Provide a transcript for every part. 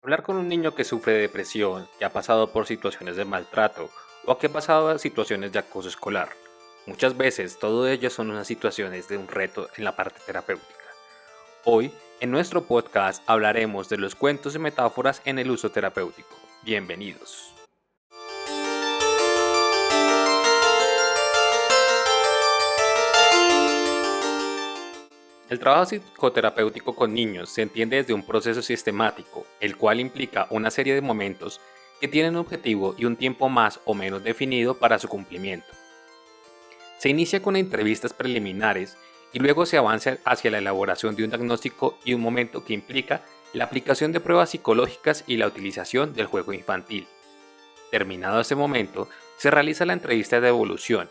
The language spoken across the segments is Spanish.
Hablar con un niño que sufre de depresión, que ha pasado por situaciones de maltrato o que ha pasado a situaciones de acoso escolar. Muchas veces todo ello son unas situaciones de un reto en la parte terapéutica. Hoy, en nuestro podcast hablaremos de los cuentos y metáforas en el uso terapéutico. Bienvenidos. El trabajo psicoterapéutico con niños se entiende desde un proceso sistemático, el cual implica una serie de momentos que tienen un objetivo y un tiempo más o menos definido para su cumplimiento. Se inicia con entrevistas preliminares y luego se avanza hacia la elaboración de un diagnóstico y un momento que implica la aplicación de pruebas psicológicas y la utilización del juego infantil. Terminado ese momento, se realiza la entrevista de evolución,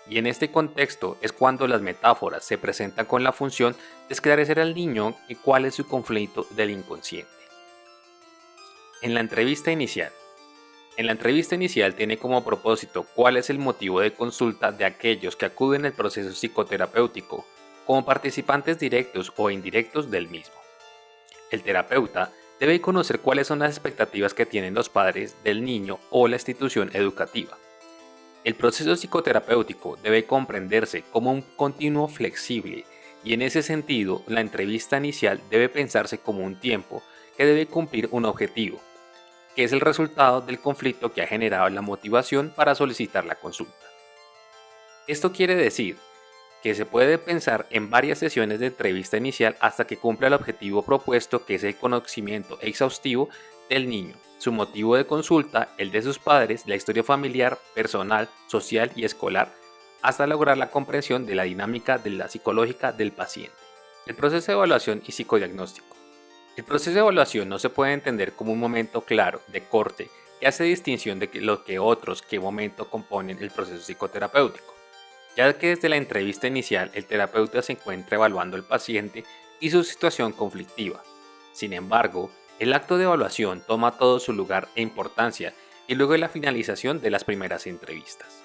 y en este contexto es cuando las metáforas se presentan con la función de esclarecer al niño cuál es su conflicto del inconsciente. En la entrevista inicial, tiene como propósito cuál es el motivo de consulta de aquellos que acuden al proceso psicoterapéutico como participantes directos o indirectos del mismo. El terapeuta debe conocer cuáles son las expectativas que tienen los padres del niño o la institución educativa. El proceso psicoterapéutico debe comprenderse como un continuo flexible y en ese sentido la entrevista inicial debe pensarse como un tiempo que debe cumplir un objetivo, que es el resultado del conflicto que ha generado la motivación para solicitar la consulta. Esto quiere decir que se puede pensar en varias sesiones de entrevista inicial hasta que cumpla el objetivo propuesto, que es el conocimiento exhaustivo del niño, su motivo de consulta, el de sus padres, la historia familiar, personal, social y escolar, hasta lograr la comprensión de la dinámica de la psicológica del paciente. El proceso de evaluación y psicodiagnóstico. El proceso de evaluación no se puede entender como un momento claro de corte que hace distinción de lo que otros que momento componen el proceso psicoterapéutico, ya que desde la entrevista inicial el terapeuta se encuentra evaluando al paciente y su situación conflictiva. Sin embargo, el acto de evaluación toma todo su lugar e importancia y luego de la finalización de las primeras entrevistas.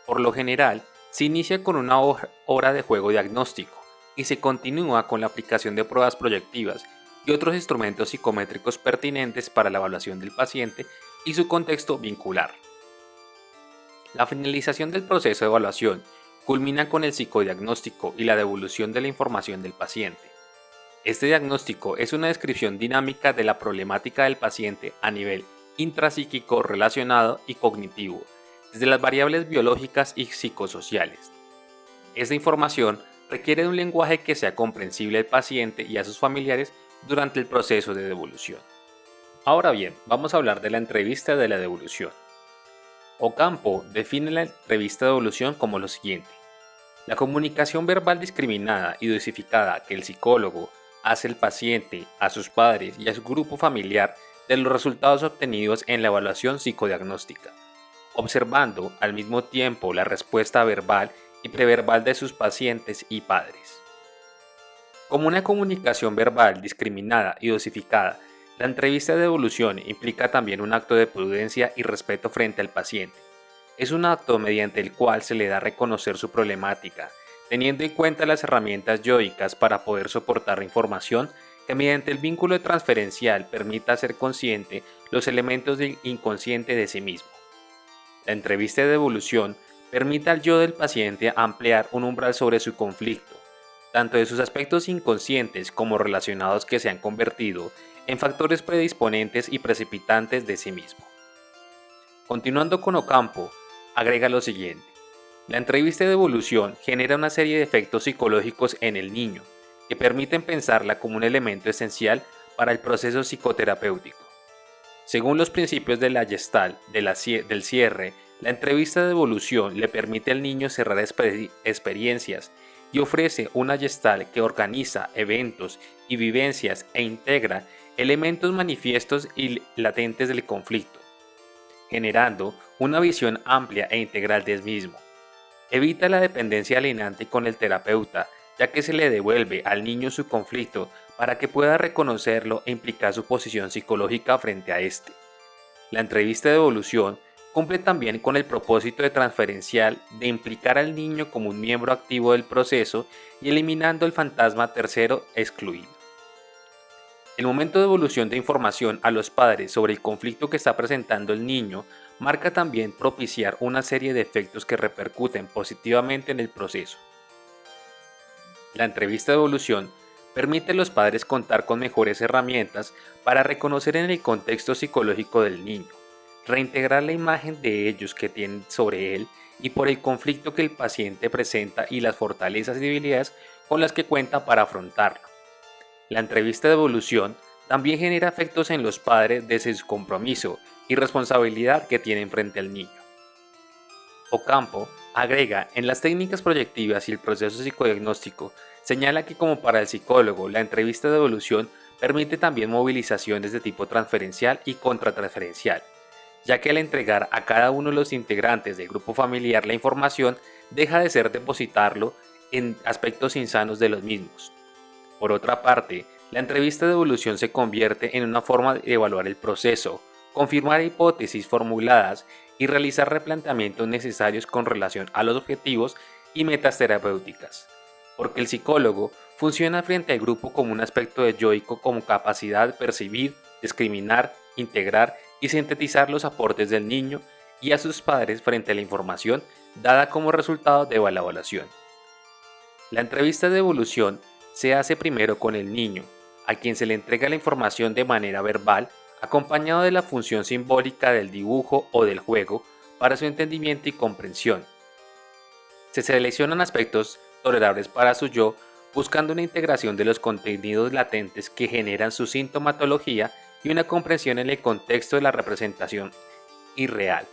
Por lo general, se inicia con una hora de juego diagnóstico y se continúa con la aplicación de pruebas proyectivas y otros instrumentos psicométricos pertinentes para la evaluación del paciente y su contexto vincular. La finalización del proceso de evaluación culmina con el psicodiagnóstico y la devolución de la información del paciente. Este diagnóstico es una descripción dinámica de la problemática del paciente a nivel intrapsíquico, relacionado y cognitivo, desde las variables biológicas y psicosociales. Esta información requiere de un lenguaje que sea comprensible al paciente y a sus familiares durante el proceso de devolución. Ahora bien, vamos a hablar de la entrevista de la devolución. Ocampo define la entrevista de evolución como lo siguiente: la comunicación verbal discriminada y dosificada que el psicólogo hace al paciente, a sus padres y a su grupo familiar de los resultados obtenidos en la evaluación psicodiagnóstica, observando al mismo tiempo la respuesta verbal y preverbal de sus pacientes y padres. Como una comunicación verbal discriminada y dosificada, la entrevista de evolución implica también un acto de prudencia y respeto frente al paciente. Es un acto mediante el cual se le da a reconocer su problemática, teniendo en cuenta las herramientas yoicas para poder soportar la información que mediante el vínculo transferencial permita ser consciente los elementos del inconsciente de sí mismo. La entrevista de evolución permite al yo del paciente ampliar un umbral sobre su conflicto, tanto de sus aspectos inconscientes como relacionados que se han convertido en factores predisponentes y precipitantes de sí mismo. Continuando con Ocampo, agrega lo siguiente: la entrevista de evolución genera una serie de efectos psicológicos en el niño que permiten pensarla como un elemento esencial para el proceso psicoterapéutico. Según los principios de la Gestalt del cierre, la entrevista de evolución le permite al niño cerrar experiencias y ofrece una Gestalt que organiza eventos y vivencias e integra elementos manifiestos y latentes del conflicto, generando una visión amplia e integral del mismo. Evita la dependencia alienante con el terapeuta, ya que se le devuelve al niño su conflicto para que pueda reconocerlo e implicar su posición psicológica frente a este. La entrevista de evolución cumple también con el propósito de transferencial de implicar al niño como un miembro activo del proceso y eliminando el fantasma tercero excluido. El momento de evolución de información a los padres sobre el conflicto que está presentando el niño marca también propiciar una serie de efectos que repercuten positivamente en el proceso. La entrevista de evolución permite a los padres contar con mejores herramientas para reconocer en el contexto psicológico del niño, reintegrar la imagen de ellos que tienen sobre él y por el conflicto que el paciente presenta y las fortalezas y debilidades con las que cuenta para afrontarlo. La entrevista de evolución también genera efectos en los padres desde su compromiso y responsabilidad que tienen frente al niño. Ocampo agrega, en las técnicas proyectivas y el proceso psicodiagnóstico, señala que como para el psicólogo, la entrevista de evolución permite también movilizaciones de tipo transferencial y contratransferencial, ya que al entregar a cada uno de los integrantes del grupo familiar la información, deja de ser depositarlo en aspectos insanos de los mismos. Por otra parte, la entrevista de evolución se convierte en una forma de evaluar el proceso, confirmar hipótesis formuladas y realizar replanteamientos necesarios con relación a los objetivos y metas terapéuticas. Porque el psicólogo funciona frente al grupo como un aspecto de yoico como capacidad de percibir, discriminar, integrar y sintetizar los aportes del niño y a sus padres frente a la información dada como resultado de la evaluación. La entrevista de evolución se hace primero con el niño, a quien se le entrega la información de manera verbal, acompañado de la función simbólica del dibujo o del juego para su entendimiento y comprensión. Se seleccionan aspectos tolerables para su yo, buscando una integración de los contenidos latentes que generan su sintomatología y una comprensión en el contexto de la representación irreal,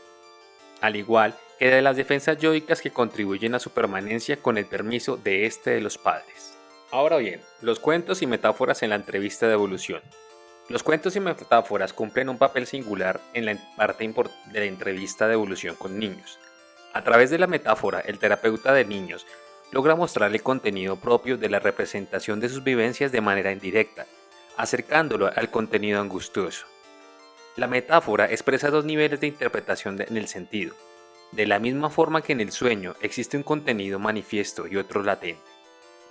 al igual que de las defensas yoicas que contribuyen a su permanencia con el permiso de los padres. Ahora bien, los cuentos y metáforas en la entrevista de evolución. Los cuentos y metáforas cumplen un papel singular en la parte de la entrevista de evolución con niños. A través de la metáfora, el terapeuta de niños logra mostrar el contenido propio de la representación de sus vivencias de manera indirecta, acercándolo al contenido angustioso. La metáfora expresa dos niveles de interpretación en el sentido. De la misma forma que en el sueño existe un contenido manifiesto y otro latente.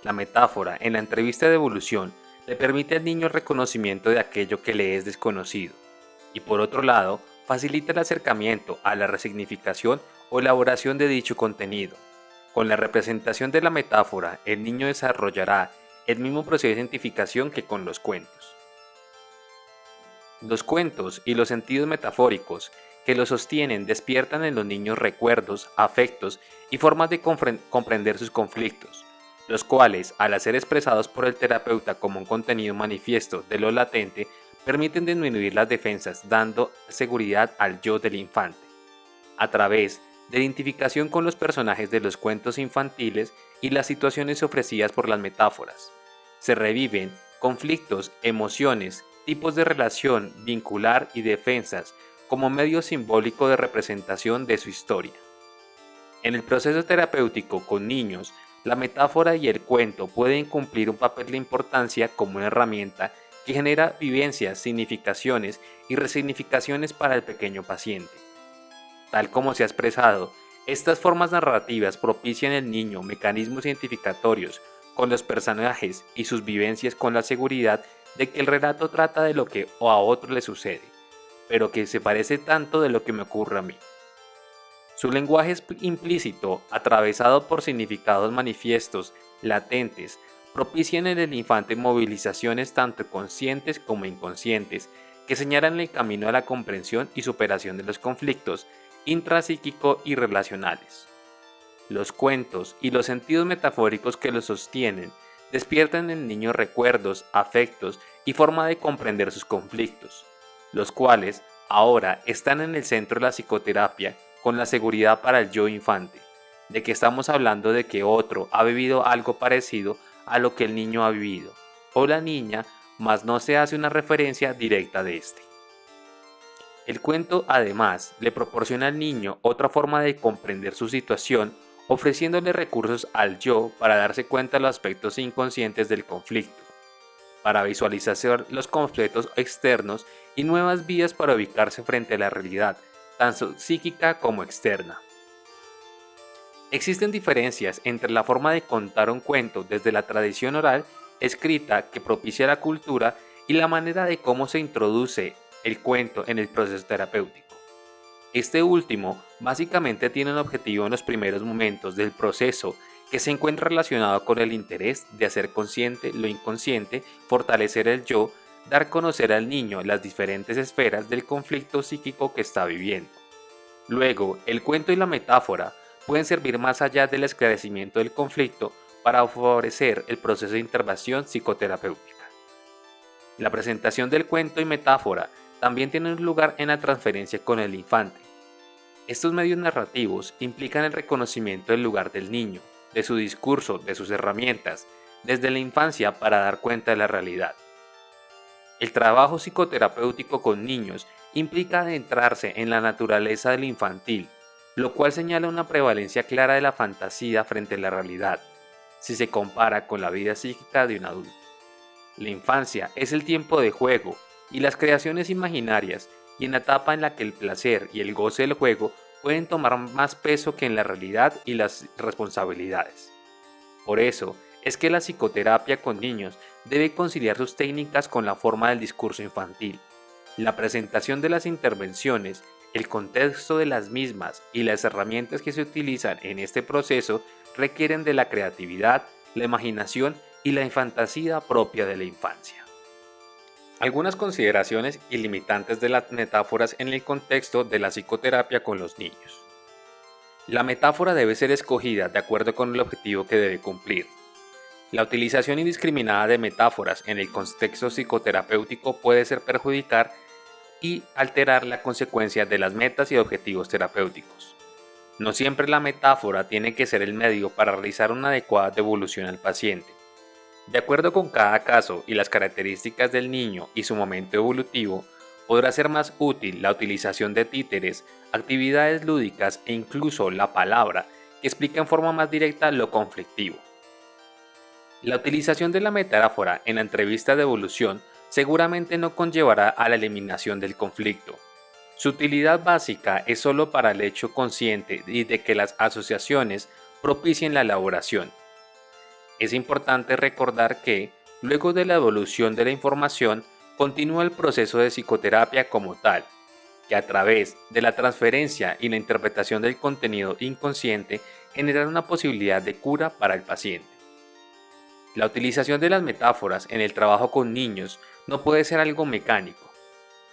La metáfora en la entrevista de evolución le permite al niño el reconocimiento de aquello que le es desconocido y por otro lado facilita el acercamiento a la resignificación o elaboración de dicho contenido. Con la representación de la metáfora, el niño desarrollará el mismo proceso de identificación que con los cuentos. Los cuentos y los sentidos metafóricos que los sostienen despiertan en los niños recuerdos, afectos y formas de comprender sus conflictos, los cuales, al ser expresados por el terapeuta como un contenido manifiesto de lo latente, permiten disminuir las defensas, dando seguridad al yo del infante. A través de la identificación con los personajes de los cuentos infantiles y las situaciones ofrecidas por las metáforas, se reviven conflictos, emociones, tipos de relación, vincular y defensas como medio simbólico de representación de su historia. En el proceso terapéutico con niños, la metáfora y el cuento pueden cumplir un papel de importancia como una herramienta que genera vivencias, significaciones y resignificaciones para el pequeño paciente. Tal como se ha expresado, estas formas narrativas propician en el niño mecanismos identificatorios con los personajes y sus vivencias con la seguridad de que el relato trata de lo que a otro le sucede, pero que se parece tanto de lo que me ocurre a mí. Su lenguaje es implícito, atravesado por significados manifiestos, latentes, propician en el infante movilizaciones tanto conscientes como inconscientes que señalan el camino a la comprensión y superación de los conflictos intrapsíquico y relacionales. Los cuentos y los sentidos metafóricos que los sostienen despiertan en el niño recuerdos, afectos y forma de comprender sus conflictos, los cuales ahora están en el centro de la psicoterapia con la seguridad para el yo infante, de que estamos hablando de que otro ha vivido algo parecido a lo que el niño ha vivido, o la niña, mas no se hace una referencia directa de este. El cuento, además, le proporciona al niño otra forma de comprender su situación, ofreciéndole recursos al yo para darse cuenta de los aspectos inconscientes del conflicto, para visualizar los conflictos externos y nuevas vías para ubicarse frente a la realidad, tanto psíquica como externa. Existen diferencias entre la forma de contar un cuento desde la tradición oral escrita que propicia la cultura y la manera de cómo se introduce el cuento en el proceso terapéutico. Este último básicamente tiene un objetivo en los primeros momentos del proceso que se encuentra relacionado con el interés de hacer consciente lo inconsciente, fortalecer el yo, dar a conocer al niño las diferentes esferas del conflicto psíquico que está viviendo. Luego, el cuento y la metáfora pueden servir más allá del esclarecimiento del conflicto para favorecer el proceso de intervención psicoterapéutica. La presentación del cuento y metáfora también tiene un lugar en la transferencia con el infante. Estos medios narrativos implican el reconocimiento del lugar del niño, de su discurso, de sus herramientas, desde la infancia para dar cuenta de la realidad. El trabajo psicoterapéutico con niños implica adentrarse en la naturaleza del infantil, lo cual señala una prevalencia clara de la fantasía frente a la realidad, si se compara con la vida psíquica de un adulto. La infancia es el tiempo de juego y las creaciones imaginarias, y en la etapa en la que el placer y el goce del juego pueden tomar más peso que en la realidad y las responsabilidades. Por eso es que la psicoterapia con niños debe conciliar sus técnicas con la forma del discurso infantil, la presentación de las intervenciones, el contexto de las mismas y las herramientas que se utilizan en este proceso requieren de la creatividad, la imaginación y la fantasía propia de la infancia. Algunas consideraciones y limitantes de las metáforas en el contexto de la psicoterapia con los niños. La metáfora debe ser escogida de acuerdo con el objetivo que debe cumplir. La utilización indiscriminada de metáforas en el contexto psicoterapéutico puede ser perjudicar y alterar la consecuencia de las metas y objetivos terapéuticos. No siempre la metáfora tiene que ser el medio para realizar una adecuada devolución al paciente. De acuerdo con cada caso y las características del niño y su momento evolutivo, podrá ser más útil la utilización de títeres, actividades lúdicas e incluso la palabra que explica en forma más directa lo conflictivo. La utilización de la metáfora en la entrevista de evolución seguramente no conllevará a la eliminación del conflicto. Su utilidad básica es solo para el hecho consciente y de que las asociaciones propicien la elaboración. Es importante recordar que, luego de la evolución de la información, continúa el proceso de psicoterapia como tal, que a través de la transferencia y la interpretación del contenido inconsciente generará una posibilidad de cura para el paciente. La utilización de las metáforas en el trabajo con niños no puede ser algo mecánico.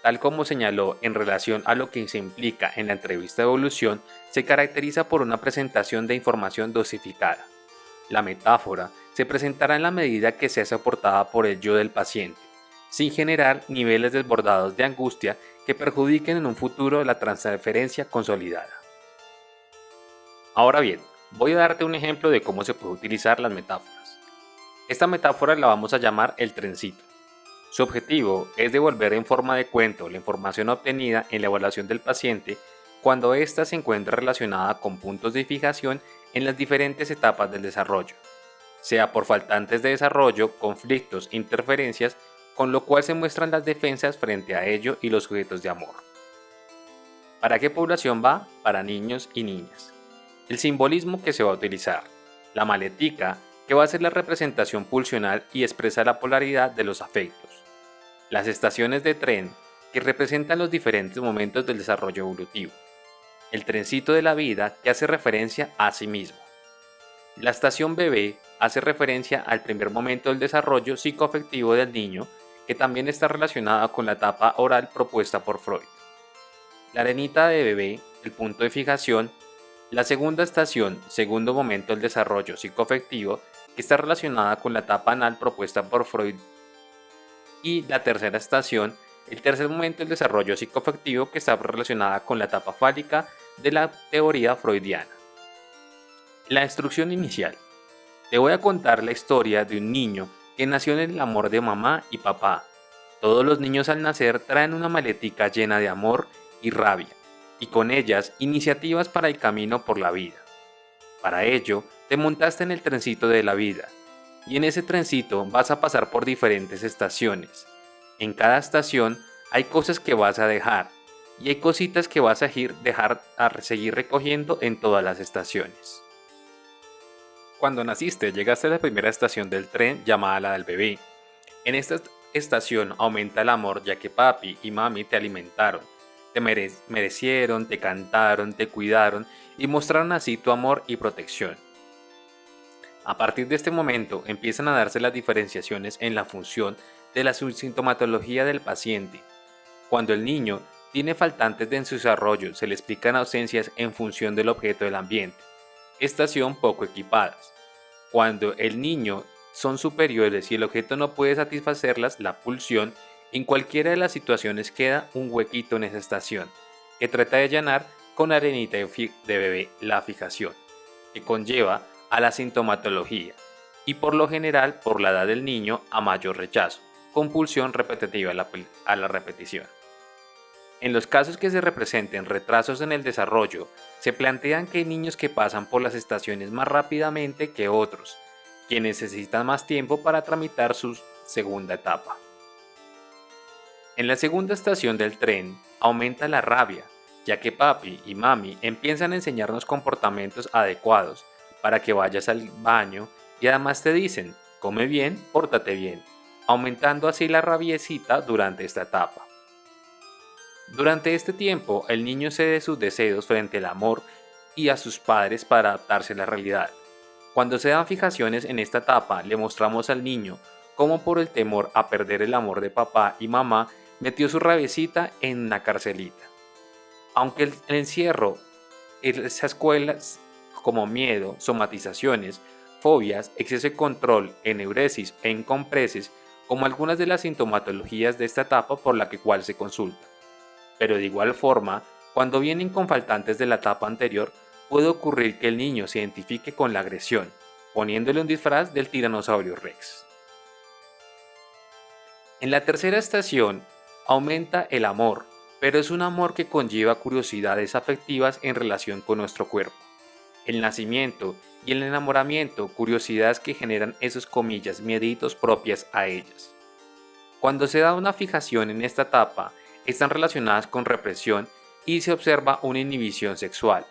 Tal como señaló en relación a lo que se implica en la entrevista de evolución, se caracteriza por una presentación de información dosificada. La metáfora se presentará en la medida que sea soportada por el yo del paciente, sin generar niveles desbordados de angustia que perjudiquen en un futuro la transferencia consolidada. Ahora bien, voy a darte un ejemplo de cómo se puede utilizar las metáforas. Esta metáfora la vamos a llamar el trencito. Su objetivo es devolver en forma de cuento la información obtenida en la evaluación del paciente cuando ésta se encuentra relacionada con puntos de fijación en las diferentes etapas del desarrollo, sea por faltantes de desarrollo, conflictos, interferencias, con lo cual se muestran las defensas frente a ello y los sujetos de amor. ¿Para qué población va? Para niños y niñas. El simbolismo que se va a utilizar. La maletica, que va a ser la representación pulsional y expresa la polaridad de los afectos. Las estaciones de tren, que representan los diferentes momentos del desarrollo evolutivo. El trencito de la vida, que hace referencia a sí mismo. La estación bebé hace referencia al primer momento del desarrollo psicoafectivo del niño, que también está relacionada con la etapa oral propuesta por Freud. La arenita de bebé, el punto de fijación. La segunda estación, segundo momento del desarrollo psicoafectivo, que está relacionada con la etapa anal propuesta por Freud. Y la tercera estación, el tercer momento del desarrollo psicoafectivo, que está relacionada con la etapa fálica de la teoría freudiana. La instrucción inicial. Te voy a contar la historia de un niño que nació en el amor de mamá y papá. Todos los niños al nacer traen una maletica llena de amor y rabia, y con ellas iniciativas para el camino por la vida. Para ello, te montaste en el trencito de la vida, y en ese trencito vas a pasar por diferentes estaciones. En cada estación hay cosas que vas a dejar, y hay cositas que vas a seguir recogiendo en todas las estaciones. Cuando naciste, llegaste a la primera estación del tren llamada la del bebé. En esta estación aumenta el amor ya que papi y mami te alimentaron, te merecieron, te cantaron, te cuidaron y mostraron así tu amor y protección. A partir de este momento empiezan a darse las diferenciaciones en la función de la sintomatología del paciente. Cuando el niño tiene faltantes en su desarrollo, se le explican ausencias en función del objeto del ambiente. Estación poco equipadas. Cuando el niño son superiores y el objeto no puede satisfacerlas, la pulsión, en cualquiera de las situaciones queda un huequito en esa estación, que trata de llenar con arenita de bebé la fijación, que conlleva a la sintomatología, y por lo general por la edad del niño a mayor rechazo, compulsión repetitiva a la repetición. En los casos que se representen retrasos en el desarrollo, se plantean que hay niños que pasan por las estaciones más rápidamente que otros, quienes necesitan más tiempo para tramitar su segunda etapa. En la segunda estación del tren, aumenta la rabia, ya que papi y mami empiezan a enseñarnos comportamientos adecuados para que vayas al baño y además te dicen, come bien, pórtate bien, aumentando así la rabiecita durante esta etapa. Durante este tiempo, el niño cede sus deseos frente al amor y a sus padres para adaptarse a la realidad. Cuando se dan fijaciones en esta etapa, le mostramos al niño cómo por el temor a perder el amor de papá y mamá, metió su rabiecita en una carcelita. Aunque el encierro en esas escuelas como miedo, somatizaciones, fobias, exceso de control, eneuresis e incompreses, como algunas de las sintomatologías de esta etapa por la cual se consulta. Pero de igual forma, cuando vienen con faltantes de la etapa anterior, puede ocurrir que el niño se identifique con la agresión, poniéndole un disfraz del tiranosaurio Rex. En la tercera estación, aumenta el amor, pero es un amor que conlleva curiosidades afectivas en relación con nuestro cuerpo. El nacimiento y el enamoramiento, curiosidades que generan esos comillas, mieditos propias a ellas. Cuando se da una fijación en esta etapa, están relacionadas con represión y se observa una inhibición sexual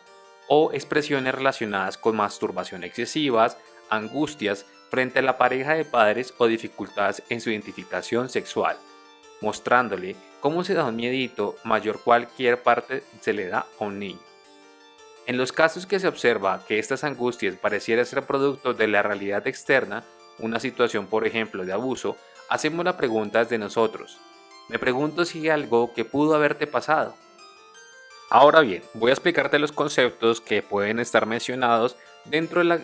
o expresiones relacionadas con masturbación excesivas, angustias frente a la pareja de padres o dificultades en su identificación sexual, mostrándole cómo se da un miedito mayor cualquier parte se le da a un niño. En los casos que se observa que estas angustias parecieran ser producto de la realidad externa, una situación por ejemplo de abuso, hacemos la pregunta desde nosotros. Me pregunto si hay algo que pudo haberte pasado. Ahora bien, voy a explicarte los conceptos que pueden estar mencionados dentro de la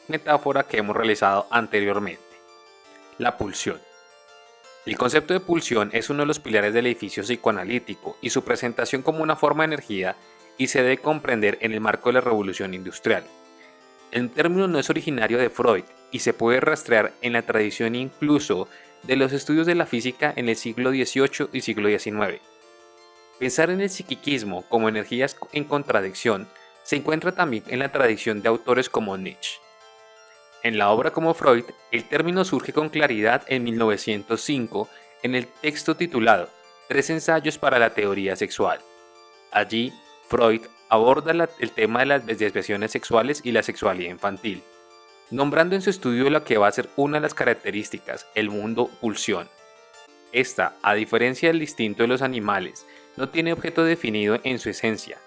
metáfora que hemos realizado anteriormente. La pulsión. El concepto de pulsión es uno de los pilares del edificio psicoanalítico y su presentación como una forma de energía y se debe comprender en el marco de la revolución industrial. El término no es originario de Freud y se puede rastrear en la tradición incluso de los estudios de la física en el siglo XVIII y siglo XIX. Pensar en el psiquismo como energías en contradicción se encuentra también en la tradición de autores como Nietzsche. En la obra como Freud, el término surge con claridad en 1905 en el texto titulado Tres ensayos para la teoría sexual. Allí, Freud aborda el tema de las desviaciones sexuales y la sexualidad infantil, nombrando en su estudio lo que va a ser una de las características, el mundo pulsión. Esta, a diferencia del instinto de los animales, no tiene objeto definido en su esencia.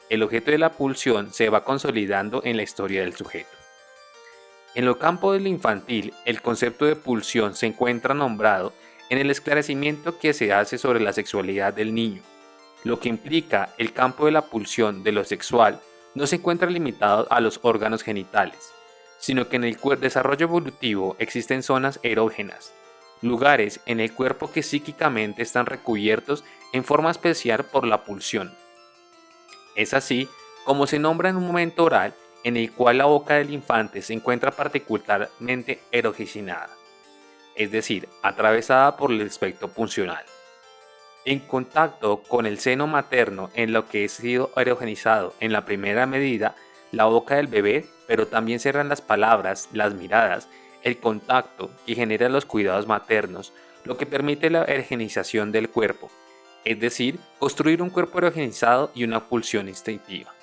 El objeto de la pulsión se va consolidando en la historia del sujeto. En lo campo del infantil, el concepto de pulsión se encuentra nombrado en el esclarecimiento que se hace sobre la sexualidad del niño, lo que implica el campo de la pulsión de lo sexual no se encuentra limitado a los órganos genitales, sino que en el desarrollo evolutivo existen zonas erógenas, lugares en el cuerpo que psíquicamente están recubiertos en forma especial por la pulsión. Es así como se nombra en un momento oral en el cual la boca del infante se encuentra particularmente erogenizada, es decir, atravesada por el aspecto puncional. En contacto con el seno materno en lo que ha sido erogenizado en la primera medida, la boca del bebé, pero también serán las palabras, las miradas, el contacto que genera los cuidados maternos, lo que permite la erogenización del cuerpo, es decir, construir un cuerpo erogenizado y una pulsión instintiva.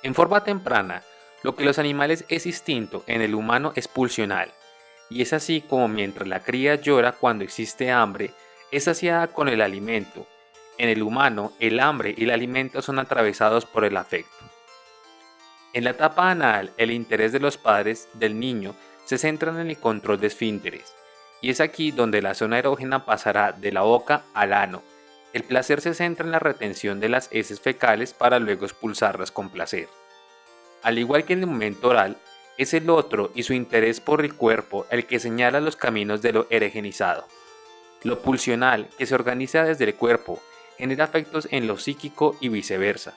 En forma temprana, lo que los animales es instinto, en el humano es pulsional. y es así como mientras la cría llora cuando existe hambre, es saciada con el alimento. En el humano, el hambre y el alimento son atravesados por el afecto. En la etapa anal, el interés de los padres del niño se centra en el control de esfínteres, y es aquí donde la zona erógena pasará de la boca al ano. El placer se centra en la retención de las heces fecales para luego expulsarlas con placer. Al igual que en el momento oral, es el otro y su interés por el cuerpo el que señala los caminos de lo erogenizado. Lo pulsional, que se organiza desde el cuerpo, genera afectos en lo psíquico y viceversa.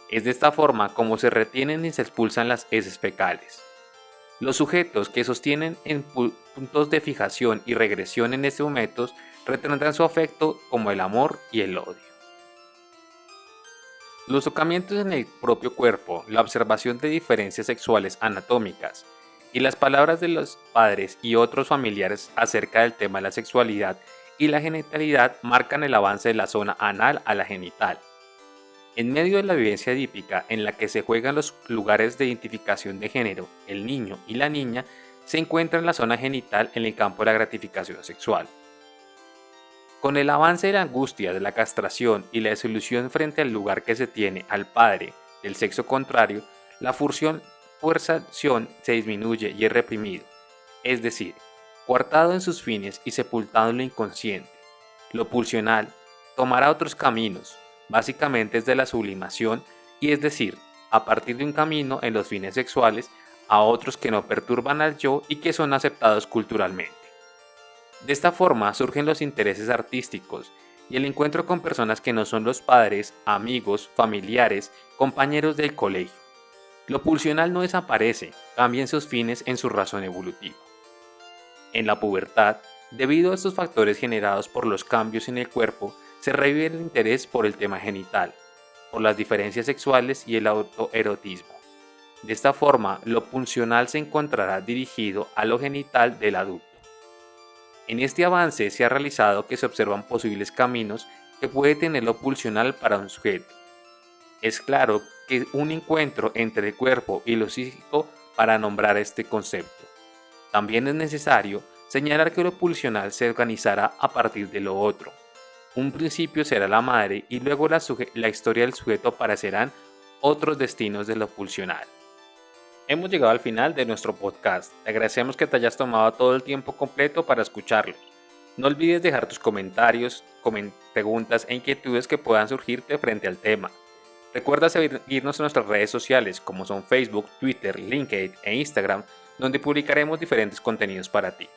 Es de esta forma como se retienen y se expulsan las heces fecales. Los sujetos que sostienen en puntos de fijación y regresión en estos momentos retendrán su afecto como el amor y el odio. Los tocamientos en el propio cuerpo, la observación de diferencias sexuales anatómicas y las palabras de los padres y otros familiares acerca del tema de la sexualidad y la genitalidad marcan el avance de la zona anal a la genital. En medio de la vivencia edípica en la que se juegan los lugares de identificación de género, el niño y la niña se encuentran en la zona genital en el campo de la gratificación sexual. Con el avance de la angustia de la castración y la desilusión frente al lugar que se tiene al padre del sexo contrario, la fuerzación se disminuye y es reprimido, es decir, coartado en sus fines y sepultado en lo inconsciente. Lo pulsional tomará otros caminos, básicamente es de la sublimación, y es decir, a partir de un camino en los fines sexuales a otros que no perturban al yo y que son aceptados culturalmente. De esta forma surgen los intereses artísticos y el encuentro con personas que no son los padres, amigos, familiares, compañeros del colegio. Lo pulsional no desaparece, cambian sus fines en su razón evolutiva. En la pubertad, debido a estos factores generados por los cambios en el cuerpo, se revive el interés por el tema genital, por las diferencias sexuales y el autoerotismo. De esta forma, lo pulsional se encontrará dirigido a lo genital del adulto. En este avance se ha realizado que se observan posibles caminos que puede tener lo pulsional para un sujeto. Es claro que un encuentro entre el cuerpo y lo psíquico para nombrar este concepto. También es necesario señalar que lo pulsional se organizará a partir de lo otro. Un principio será la madre y luego la historia del sujeto aparecerán otros destinos de lo pulsional. Hemos llegado al final de nuestro podcast. Te agradecemos que te hayas tomado todo el tiempo completo para escucharlo. No olvides dejar tus comentarios, preguntas e inquietudes que puedan surgirte frente al tema. Recuerda seguirnos en nuestras redes sociales como son Facebook, Twitter, LinkedIn e Instagram, donde publicaremos diferentes contenidos para ti.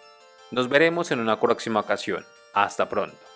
Nos veremos en una próxima ocasión. Hasta pronto.